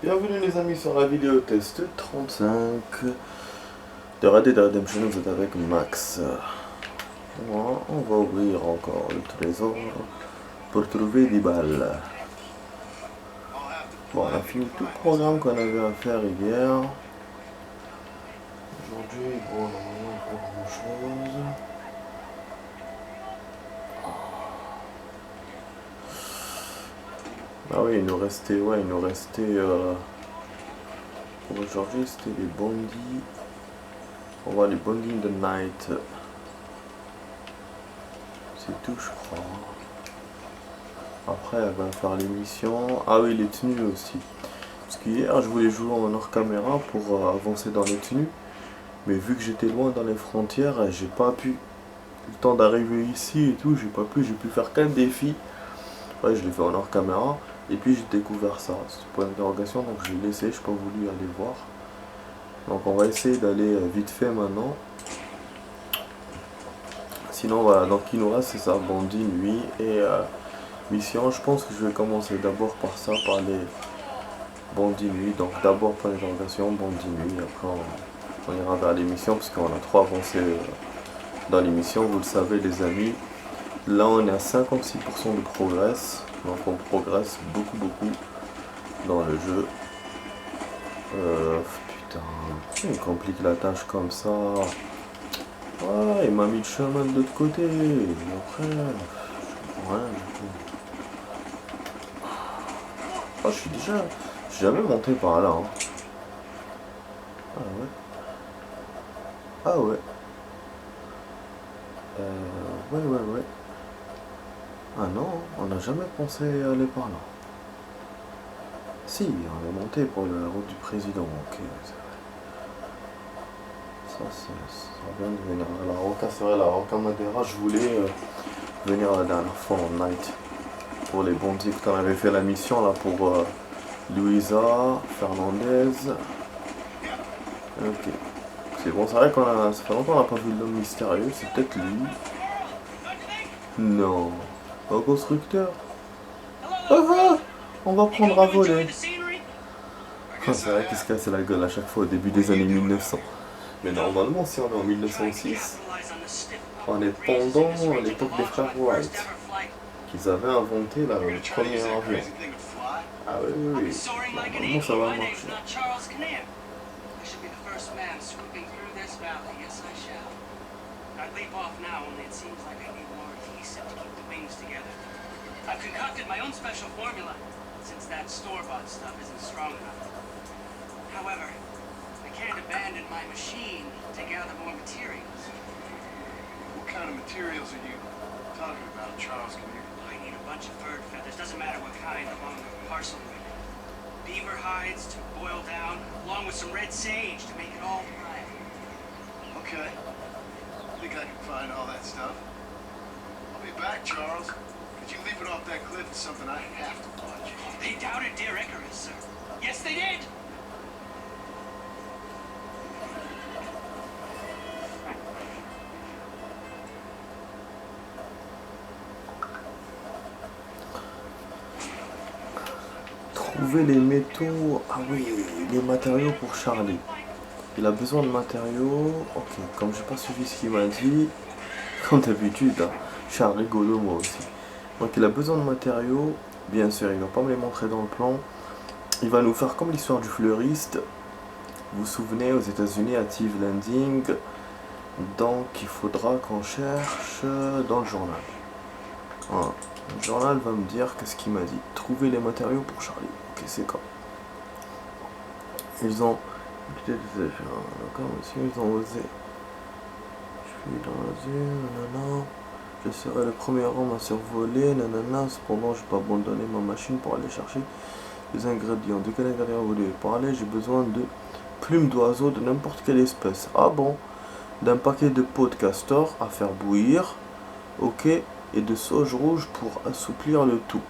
Bienvenue les amis sur la vidéo test 35 de Red Dead Redemption. Vous êtes avec Max. Voilà, on va ouvrir encore le trésor pour trouver des balles. Bon, on a fini tout le programme qu'on avait à faire hier. Aujourd'hui, bon, normalement pas grand chose. Ah oui, il nous restait, pour aujourd'hui, c'était les bandits. On va les bandits de night. C'est tout, je crois. Après, elle va faire les missions. Ah oui, les tenues aussi. Parce qu'hier, je voulais jouer en hors caméra pour avancer dans les tenues. Mais vu que j'étais loin dans les frontières, j'ai pas pu. Le temps d'arriver ici et tout, j'ai pu faire 4 défis. Ouais, je l'ai fait en hors caméra. Et puis j'ai découvert ça. C'était pas une interrogation, donc je l'ai laissé, je n'ai pas voulu aller voir. Donc on va essayer d'aller vite fait maintenant. Sinon voilà, donc il nous reste c'est ça, bandit, nuit et mission. Je pense que je vais commencer d'abord par ça, par les bandits nuit. Donc d'abord pour l'interrogation, bandit nuit, après on ira vers les missions parce qu'on a trop avancé dans les missions, vous le savez les amis. Là on est à 56% de progrès, donc on progresse beaucoup dans le jeu. Putain, pourquoi il complique la tâche comme ça? Ouais, il m'a mis le chemin de l'autre côté. Après, je comprends rien du tout. Oh, je suis jamais monté par là. Hein. Ah ouais. Ah ouais. Ouais. Ah non, on n'a jamais pensé aller par là. Si, on est monté pour la route du président. Ok, c'est vrai. Ça vient de venir à la Roca. C'est vrai, la Roca Madera, je voulais venir la dernière fois en night. Pour les bandits qu'on avait fait la mission là pour Luisa, Fernandez. Ok. C'est bon, c'est vrai ça fait longtemps qu'on n'a pas vu l'homme mystérieux, c'est peut-être lui. Non. Un constructeur. Ah, on va prendre à voler. C'est vrai qu'il se casse la gueule à chaque fois au début des années 1900. Mais normalement, si on est en 1906, on est pendant l'époque des frères Wright, qu'ils avaient inventé le premier avion. Ah oui. Normalement, ça va marcher. I've concocted my own special formula, since that store-bought stuff isn't strong enough. However, I can't abandon my machine to gather more materials. What kind of materials are you talking about, Charles? I need a bunch of bird feathers, doesn't matter what kind, along with parsley. Beaver hides to boil down, along with some red sage to make it all right. Okay. I think I can find all that stuff. I'll be back, Charles. But you leaping off that cliff is something I have to watch. They doubted Dear Icarus, sir. Yes, they did! Trouver les métaux. Ah oui, les matériaux pour Charlie. Il a besoin de matériaux. Ok, comme j'ai pas suivi ce qu'il m'a dit, comme d'habitude, hein, je suis un rigolo moi aussi. Donc il a besoin de matériaux. Bien sûr, il va pas me les montrer dans le plan. Il va nous faire comme l'histoire du fleuriste. Vous vous souvenez, aux États-Unis, à Tive Landing. Donc il faudra qu'on cherche dans le journal. Voilà. Le journal va me dire qu'est-ce qu'il m'a dit. Trouver les matériaux pour Charlie. Ok, c'est quand. Ils ont. D'accord, monsieur, ils ont osé. Je suis dans l'azur, nanana. Je serai le premier homme à survoler, nanana. Cependant, je peux abandonner ma machine pour aller chercher les ingrédients. De quel ingrédient vous voulez parler? J'ai besoin de plumes d'oiseaux de n'importe quelle espèce. Ah bon? D'un paquet de peaux de castor à faire bouillir. Ok. Et de sauge rouge pour assouplir le tout.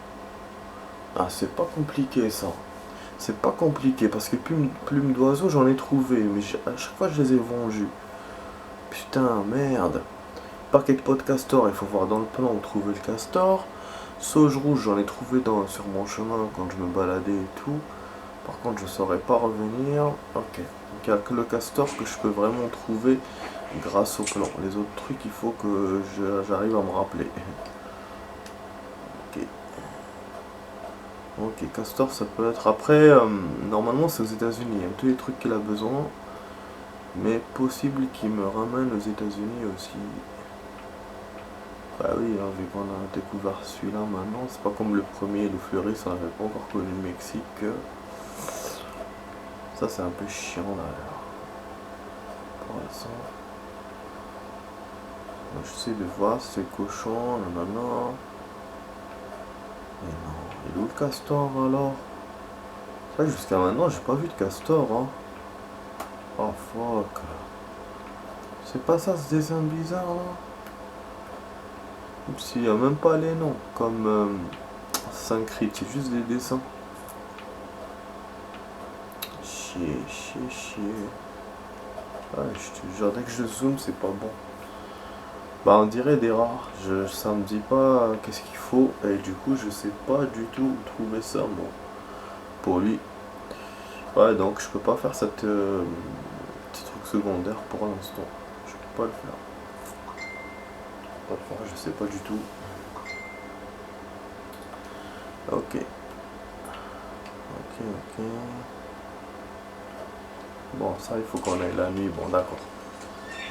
Ah, c'est pas compliqué ça. C'est pas compliqué parce que plumes d'oiseaux j'en ai trouvé, mais à chaque fois je les ai vendus. Putain, merde. Paquet de peaux de castor, il faut voir dans le plan où trouver le castor. Sauge rouge, j'en ai trouvé sur mon chemin quand je me baladais et tout. Par contre, je saurais pas revenir. Ok. Donc il y a que le castor que je peux vraiment trouver grâce au plan. Les autres trucs, il faut que j'arrive à me rappeler. Ok. Ok, castor, ça peut être... Après, normalement, c'est aux États-Unis. Il y a tous les trucs qu'il a besoin. Mais possible qu'il me ramène aux États-Unis aussi. Bah oui, hein, vu qu'on a découvert celui-là maintenant, c'est pas comme le premier, le Fleury, ça n'avait pas encore connu le Mexique. Ça c'est un peu chiant d'ailleurs. Pour l'instant. J'essaie de voir si c'est cochon, nanana. Mais non, il est où le castor alors? Ça jusqu'à maintenant j'ai pas vu de castor hein. Oh fuck. C'est pas ça ce dessin bizarre là? S'il n'y a même pas les noms, comme Saint-Crit, c'est juste des dessins. Chier. Ouais, je te jure, dès que je zoome, c'est pas bon. Bah, on dirait des rares. Ça me dit pas qu'est-ce qu'il faut, et du coup, je sais pas du tout où trouver ça, moi. Pour lui. Ouais, donc je peux pas faire cette petit truc secondaire pour l'instant. Je peux pas le faire. Je sais pas du tout. Ok. Bon, ça il faut qu'on aille la nuit. Bon, d'accord.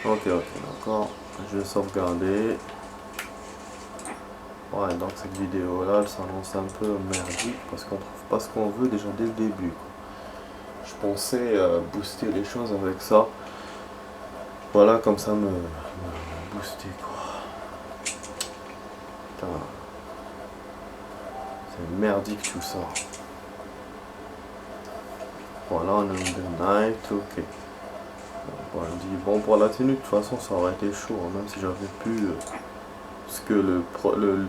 Ok, d'accord. Je vais sauvegarder. Ouais, donc cette vidéo là, elle s'annonce un peu merdique parce qu'on trouve pas ce qu'on veut déjà dès le début, quoi. Je pensais booster les choses avec ça. Voilà, comme ça me booster, quoi. Putain. C'est merdique tout ça. Voilà, on a une night, ok. Bon, elle dit, bon, pour la tenue, de toute façon, ça aurait été chaud, hein, même si j'avais pu. Parce que le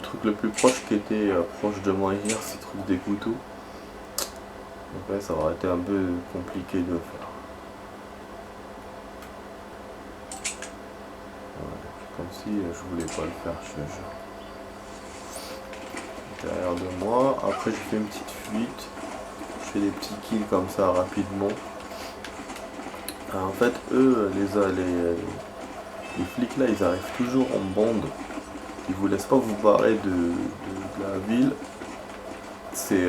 truc le plus proche qui était proche de moi hier, c'est le truc des couteaux. Donc, ouais, ça aurait été un peu compliqué de faire. Ouais, comme si je voulais pas le faire, je te jure. Derrière de moi, après, je fais une petite fuite. Je fais des petits kills comme ça rapidement. En fait, eux, les flics là, ils arrivent toujours en bande. Ils vous laissent pas vous barrer de la ville. C'est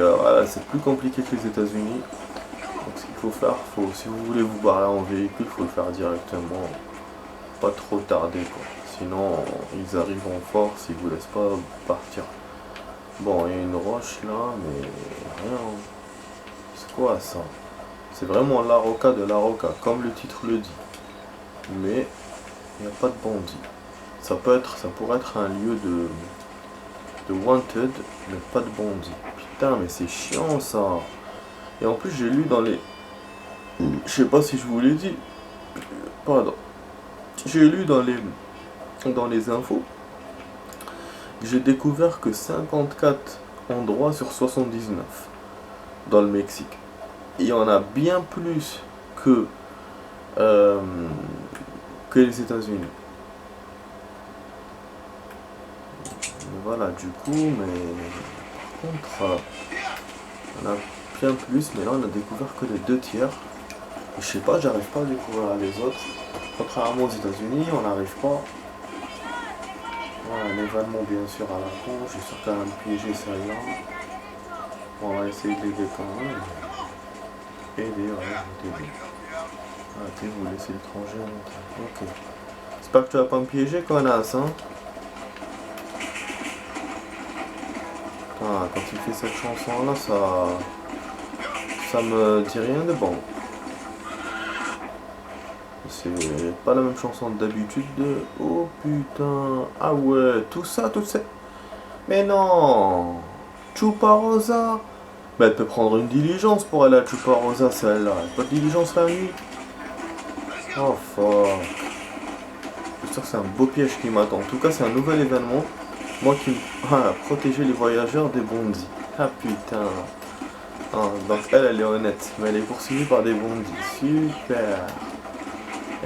plus compliqué que les États-Unis. Donc, ce qu'il faut faire, si vous voulez vous barrer en véhicule, il faut le faire directement. Pas trop tarder, quoi. Sinon, ils arrivent en force, ils vous laissent pas partir. Bon, il y a une roche là, mais rien. C'est quoi ça? C'est vraiment la roca de la roca, comme le titre le dit. Mais il n'y a pas de bandits. Ça pourrait être un lieu de wanted, mais pas de bandits. Putain, mais c'est chiant ça. Et en plus, j'ai lu dans les... Je sais pas si je vous l'ai dit. Pardon. J'ai lu dans les infos. J'ai découvert que 54 endroits sur 79 dans le Mexique. Il y en a bien plus que les États-Unis. Voilà, du coup, mais par contre, on a bien plus, mais là on a découvert que les 2 tiers. Et je sais pas, j'arrive pas à découvrir les autres. Contrairement aux États-Unis, on n'arrive pas. Voilà, un événement bien sûr à la con, je suis sûr qu'elle va me piéger celle-là. Bon, on va essayer de l'aider quand même. Aider, ouais, t'aider. Ah, ok, vous laissez l'étranger rentrer. Ok. J'espère que tu vas pas me piéger, connasse, hein. Ah, quand il fait cette chanson là, ça me dit rien de bon. C'est pas la même chanson d'habitude de... Oh putain. Ah ouais, tout ça. Mais non. Chuparosa. Bah elle peut prendre une diligence pour aller à Chuparosa celle-là. Pas de diligence la nuit. Oh fuck. Je suis sûr que c'est un beau piège qui m'attend. En tout cas c'est un nouvel événement. Moi qui... protéger les voyageurs des bandits. Ah putain. Ah, donc elle est honnête. Mais elle est poursuivie par des bandits. Super.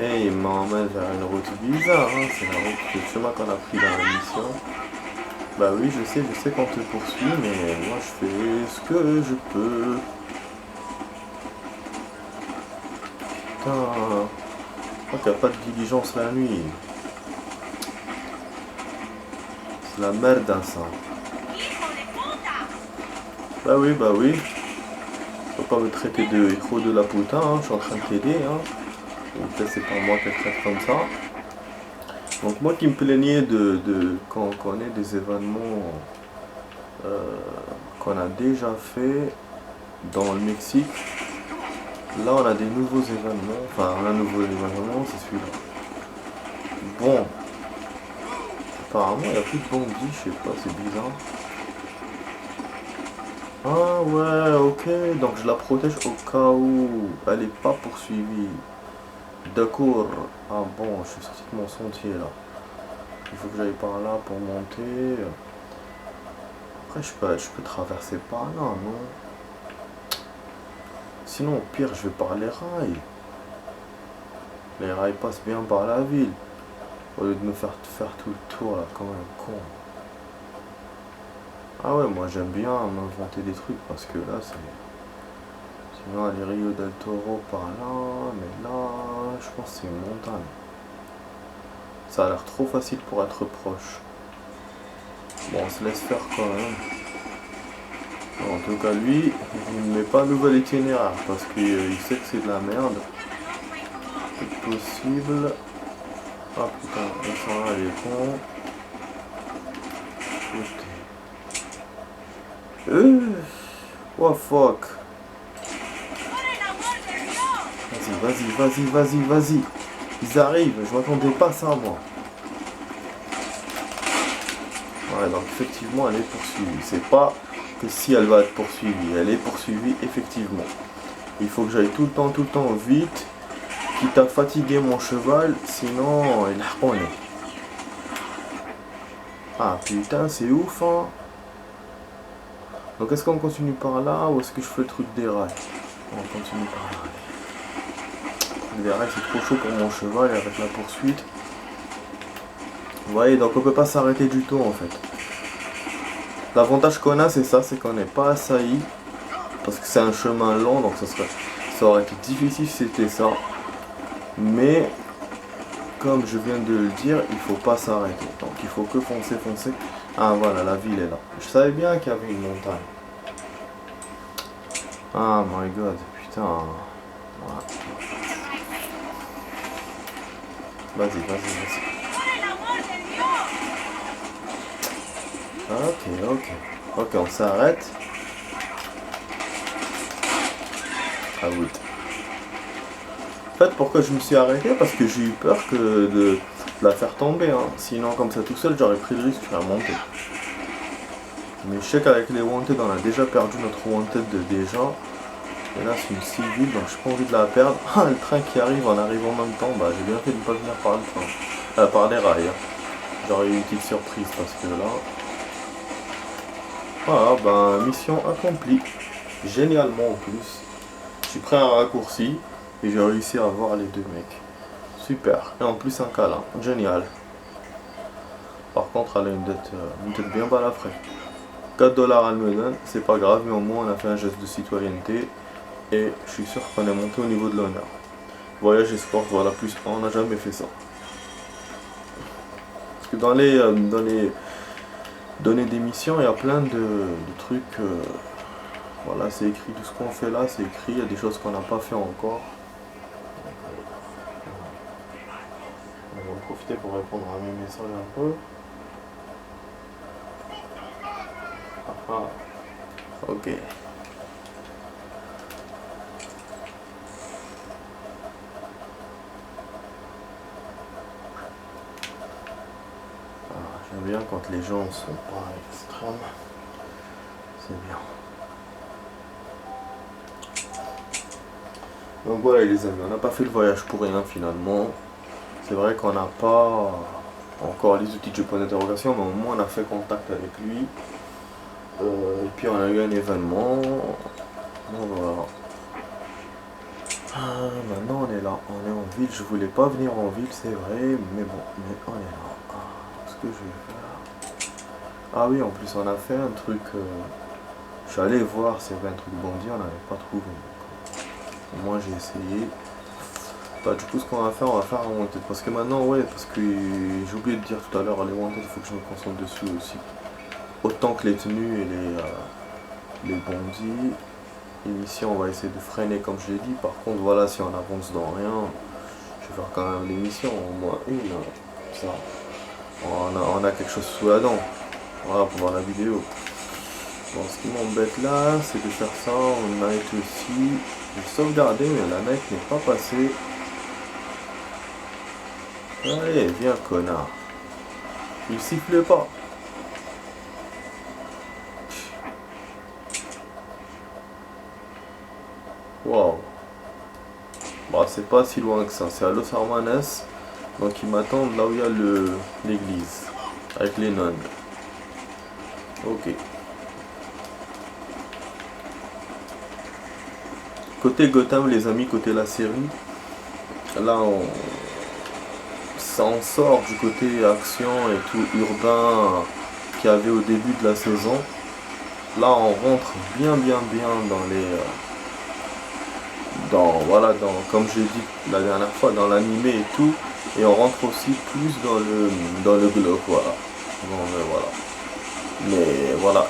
Et il m'emmène vers une route bizarre, hein. C'est le chemin qu'on a pris dans la mission. Bah oui, je sais qu'on te poursuit, mais moi je fais ce que je peux. putain. Je crois qu'il n'y a pas de diligence la nuit. C'est la merde hein, ça. Bah oui, bah oui. Faut pas me traiter de héros de la putain, hein. Je suis en train de t'aider. Hein. Ou peut-être c'est pas moi qui traite comme ça. Donc moi qui me plaignais quand on connaît des événements qu'on a déjà fait dans le Mexique. Là on a des nouveaux événements. Enfin un nouveau événement c'est celui-là. Bon. Apparemment il n'y a plus de bandits, je sais pas, c'est bizarre. Ah ouais, ok, donc je la protège au cas où elle n'est pas poursuivie. D'accord. Ah bon, je suis sorti de mon sentier là. Il faut que j'aille par là pour monter. Après je peux traverser par là, non? Sinon au pire je vais par les rails. Les rails passent bien par la ville. Au lieu de me faire tout le tour là, comme un con. Ah ouais, moi j'aime bien m'inventer des trucs parce que là c'est... Sinon les Rio del Toro par là, mais là je pense que c'est une montagne. Ça a l'air trop facile pour être proche. Bon, on se laisse faire quand même. Bon, en tout cas lui, il ne met pas nouvel itinéraire parce qu'il sait que c'est de la merde. C'est possible. Ah putain, ils sont là les cons. What fuck. Vas-y. Ils arrivent, je m'attendais pas à ça moi. Ouais, donc effectivement elle est poursuivie. C'est pas que si elle va être poursuivie, elle est poursuivie effectivement. Il faut que j'aille tout le temps vite. Quitte à fatiguer mon cheval, sinon il reconnaît. Ah putain, c'est ouf hein. Donc est-ce qu'on continue par là ou est-ce que je fais le truc des rails? On continue par là. Les rails c'est trop chaud pour mon cheval et avec la poursuite. Vous voyez, donc on peut pas s'arrêter du tout en fait. L'avantage qu'on a c'est ça, c'est qu'on n'est pas assailli. Parce que c'est un chemin long, donc ça aurait été difficile si c'était ça. Mais comme je viens de le dire, il faut pas s'arrêter. Donc il faut que foncer. Ah voilà, la ville est là. Je savais bien qu'il y avait une montagne. Ah my god, putain. Ouais. Vas-y. Ok, on s'arrête. Ah oui. En fait, pourquoi je me suis arrêté? Parce que j'ai eu peur de la faire tomber. Hein. Sinon, comme ça tout seul, j'aurais pris le risque de la monter. Mais je sais qu'avec les wanted, on a déjà perdu notre wanted de déjà. Et là, c'est une civile, donc j'ai pas envie de la perdre. Ah, le train qui arrive en arrivant en même temps, bah j'ai bien fait de ne pas venir par le train. Par les rails. Hein. J'aurais eu une petite surprise parce que là... Voilà, ben, mission accomplie. Génialement en plus. J'ai pris un raccourci et j'ai réussi à voir les deux mecs. Super. Et en plus un câlin. Génial. Par contre, elle a une dette bien balafrée. 4 $, elle me donne, c'est pas grave, mais au moins on a fait un geste de citoyenneté et je suis sûr qu'on est monté au niveau de l'honneur. Voyage escort, voilà, plus on n'a jamais fait ça. Parce que dans les données d'émission, il y a plein de trucs, voilà, c'est écrit, tout ce qu'on fait là, c'est écrit, il y a des choses qu'on n'a pas fait encore. On va en profiter pour répondre à mes messages un peu. Ah, ok. J'aime bien quand les gens sont pas extrêmes. C'est bien. Donc voilà les amis, on n'a pas fait le voyage pour rien finalement. C'est vrai qu'on n'a pas encore les outils de point d'interrogation, mais au moins on a fait contact avec lui. Et puis on a eu un événement. Donc voilà. Maintenant on est là, on est en ville. Je voulais pas venir en ville, c'est vrai, mais bon, mais on est là. Ce que je vais faire. Ah oui, en plus on a fait un truc. Je suis allé voir s'il y avait un truc bandit, on n'avait pas trouvé. Moi j'ai essayé. Bah du coup ce qu'on va faire, on va faire un wanted. Parce que maintenant, ouais, parce que j'ai oublié de dire tout à l'heure, les wanted, il faut que je me concentre dessus aussi. Autant que les tenues et les bondits. Ici on va essayer de freiner comme je l'ai dit. Par contre voilà, si on avance dans rien, je vais faire quand même l'émission, au moins une. Ça. On a quelque chose sous la dent. Voilà pour voir la vidéo. Bon, ce qui m'embête là, c'est de faire ça en night aussi. J'ai sauvegardé mais la night n'est pas passée. Allez, viens connard. Il siffle pas. Waouh. Bah c'est pas si loin que ça, c'est à Los Hermanos. Donc ils m'attendent là où il y a l'église. Avec les nonnes. Ok. Côté Gotham les amis, côté la série. Là ça en sort du côté action et tout urbain qu'il y avait au début de la saison. Là on rentre bien dans les... voilà, comme j'ai dit la dernière fois, dans l'animé et tout, et on rentre aussi plus dans le glauque, voilà. Voilà. Mais voilà,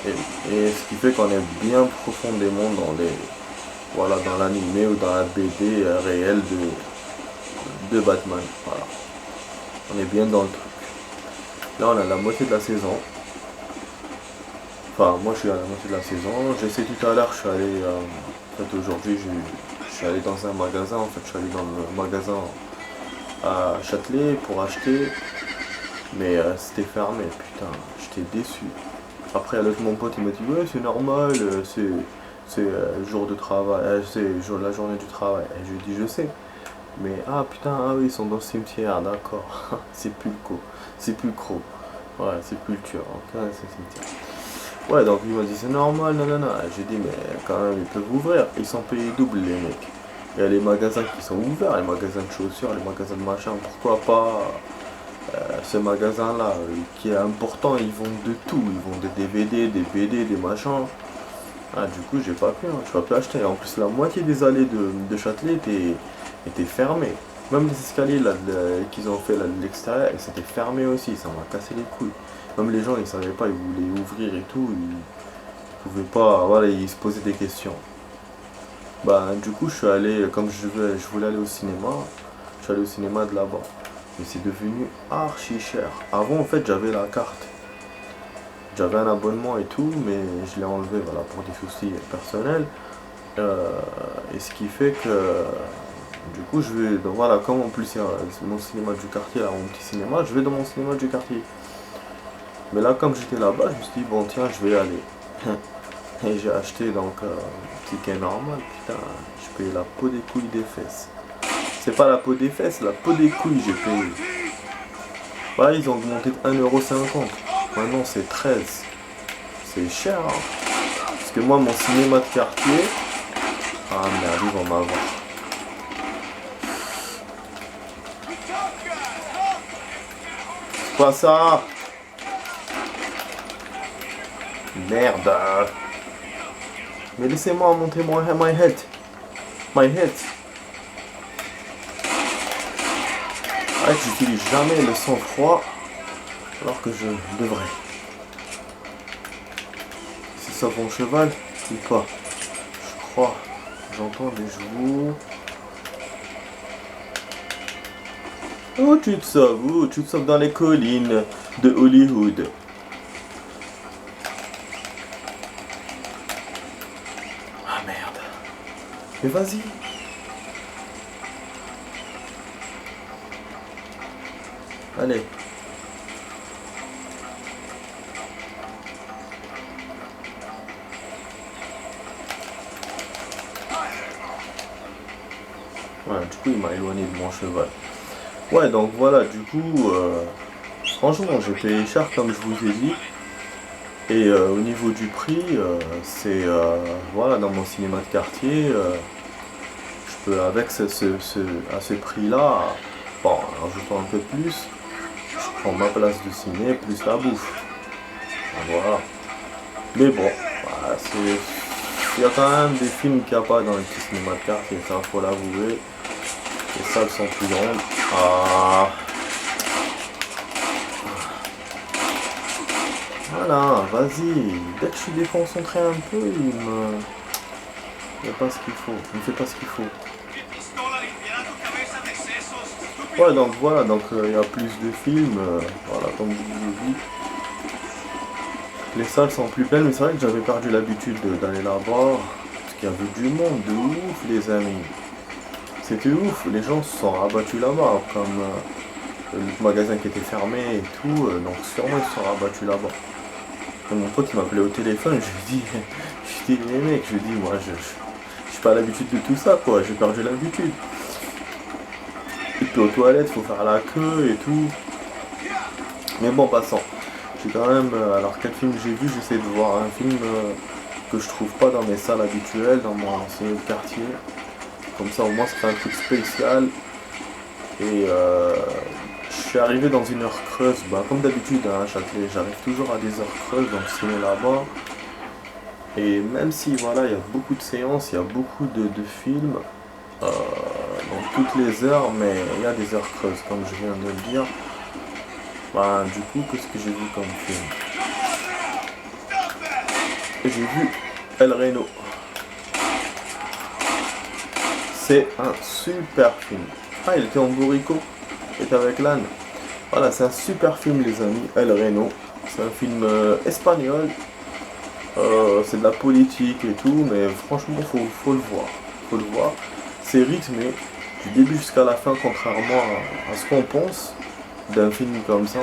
et ce qui fait qu'on est bien profondément dans l'animé ou dans la BD réelle de Batman, voilà. On est bien dans le truc. Là on a la moitié de la saison. Enfin, moi je suis à la moitié de la saison. J'ai essayé tout à l'heure, je suis allé, en fait aujourd'hui je suis allé dans un magasin, en fait je suis allé dans le magasin à Châtelet pour acheter, mais c'était fermé, putain, j'étais déçu. Après avec mon pote il m'a dit ouais c'est normal, c'est jour de travail, c'est la journée du travail, et je lui ai dit je sais, mais ah putain, ah oui ils sont dans le cimetière, d'accord, c'est Pulco, c'est Pulcro, ouais c'est Pulture, ok c'est le cimetière. Ouais, donc il m'a dit c'est normal, nanana. J'ai dit mais quand même ils peuvent ouvrir, ils sont payés double les mecs. Il y a les magasins qui sont ouverts, les magasins de chaussures, les magasins de machin, pourquoi pas ce magasin là qui est important, ils vendent de tout, ils vendent des DVD, des BD, des machins. Ah du coup j'ai pas pu, hein, je pas pu acheter. En plus la moitié des allées de Châtelet étaient fermées. Même les escaliers là qu'ils ont fait là de l'extérieur, c'était fermé aussi, ça m'a cassé les couilles. Même les gens ils savaient pas, ils voulaient ouvrir et tout, ils pouvaient pas, voilà, ils se posaient des questions. Bah du coup je suis allé, comme je voulais aller au cinéma, je suis allé au cinéma de là-bas. Mais c'est devenu archi cher. Avant en fait j'avais la carte. J'avais un abonnement et tout, mais je l'ai enlevé voilà, pour des soucis personnels. Et ce qui fait que du coup je vais, donc voilà, comme en plus c'est mon cinéma du quartier, là, mon petit cinéma, je vais dans mon cinéma du quartier. Mais là comme j'étais là-bas, je me suis dit bon tiens je vais y aller. Et j'ai acheté donc ticket normal, putain, je paye la peau des couilles des fesses. C'est pas la peau des fesses, la peau des couilles j'ai payé. Bah ils ont augmenté de 1,50€. Maintenant c'est 13. C'est cher hein. Parce que moi mon cinéma de quartier. Ah merde ils vont m'avoir. C'est quoi ça? Merde. Mais laissez-moi monter my head. My head. Ah, j'utilise jamais le sang-froid alors que je devrais. C'est ça mon cheval ou pas? Je crois. J'entends des chevaux. Oh tu te sauves dans les collines de Hollywood. Ah merde. Mais vas-y. Allez. Ouais, du coup il m'a éloigné de mon cheval. Ouais donc voilà du coup franchement j'ai payé cher comme je vous ai dit. Et au niveau du prix c'est voilà dans mon cinéma de quartier je peux avec à ce prix là, bon en rajoutant un peu plus, je prends ma place de ciné plus la bouffe. Voilà. Mais bon, voilà, il y a quand même des films qu'il n'y a pas dans les petits cinémas de quartier, ça faut l'avouer. Les salles sont plus grandes. Ah. Voilà, vas-y. Dès que je suis déconcentré un peu, il me fait pas ce qu'il faut. Il me fait pas ce qu'il faut. Ouais, donc voilà, donc il y a plus de films. Voilà, comme je vous l'ai dit. Les salles sont plus pleines, mais c'est vrai que j'avais perdu l'habitude d'aller là-bas. Parce qu'il y avait du monde, de ouf, les amis. C'était ouf, les gens se sont rabattus là-bas, comme le magasin qui était fermé et tout, donc sûrement ils se sont rabattus là-bas. Et mon pote il m'appelait au téléphone, je lui dis, les mecs, je lui dis, moi je suis pas à l'habitude de tout ça quoi, j'ai perdu l'habitude. Et puis aux toilettes, faut faire la queue et tout. Mais bon, passons. J'ai quand même, alors quel film j'ai vu, j'essaie de voir un film que je trouve pas dans mes salles habituelles, dans mon ancien quartier. Comme ça au moins ça fait un truc spécial. Et je suis arrivé dans une heure creuse, bah, comme d'habitude à Châtelet, j'arrive toujours à des heures creuses dans le ciné là-bas. Et même si voilà, il y a beaucoup de séances, il y a beaucoup de films, dans toutes les heures, mais il y a des heures creuses, comme je viens de le dire. Bah, du coup, qu'est-ce que j'ai vu comme film? J'ai vu El Reno. C'est un super film. Ah, il était en bourrico. Il était avec l'âne. Voilà, c'est un super film, les amis. El Reno. C'est un film espagnol. C'est de la politique et tout, mais franchement, faut le voir. Faut le voir. C'est rythmé du début jusqu'à la fin, contrairement à ce qu'on pense d'un film comme ça.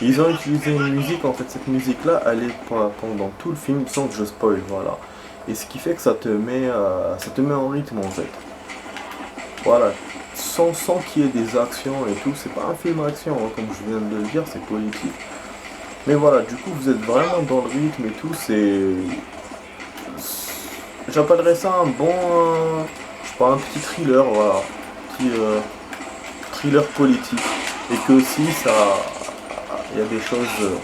Ils ont utilisé une musique, en fait, cette musique-là, elle est pendant tout le film sans que je spoil, voilà. Et ce qui fait que ça te met en rythme, en fait. Voilà. Sans qu'il y ait des actions et tout, c'est pas un film action, hein, comme je viens de le dire, c'est politique. Mais voilà, du coup, vous êtes vraiment dans le rythme et tout, j'appellerais ça un bon, je sais pas, un petit thriller, voilà. Petit thriller politique. Et que aussi, il y a des choses...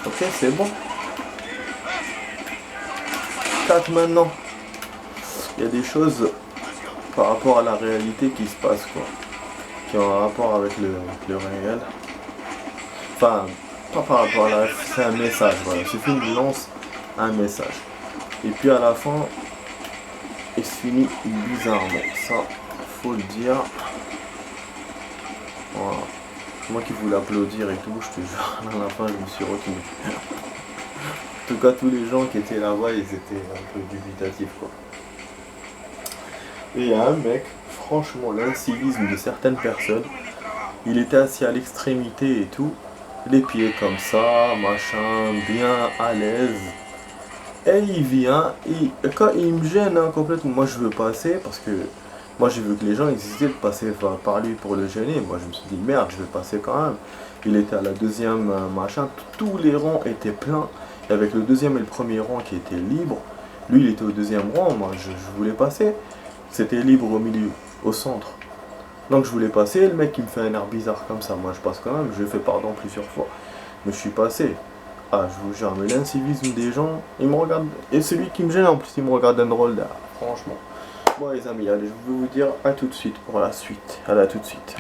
Ok, c'est bon. 4 maintenant. Il y a des choses par rapport à la réalité qui se passent, quoi. Qui ont un rapport avec le réel. Enfin, pas par rapport à la... C'est un message, voilà. Ce film lance un message. Et puis à la fin, il se finit bizarrement. Ça, faut le dire. Voilà. Moi qui voulais applaudir et tout, je te jure, à la fin je me suis retenu. En tout cas, tous les gens qui étaient là-bas, ils étaient un peu dubitatifs, quoi. Et il y a un mec, franchement, l'incivisme de certaines personnes, il était assis à l'extrémité et tout, les pieds comme ça, machin, bien à l'aise. Et il vient, quand il me gêne hein, complètement, moi je veux passer parce que moi j'ai vu que les gens hésitaient de passer par lui pour le gêner. Moi je me suis dit merde, je vais passer quand même. Il était à la deuxième machin, tous les rangs étaient pleins. Et avec le deuxième et le premier rang qui était libre, lui il était au deuxième rang, moi je voulais passer. C'était libre au milieu, au centre. Donc je voulais passer, le mec qui me fait un air bizarre comme ça, moi je passe quand même, je lui ai fait pardon plusieurs fois. Mais je suis passé. Ah je vous jure, mais l'incivisme des gens, ils me regardent. Et celui qui me gêne en plus, il me regarde d'un drôle d'air, franchement. Bon les amis, allez, je vais vous dire à tout de suite pour la suite. Allez, à tout de suite.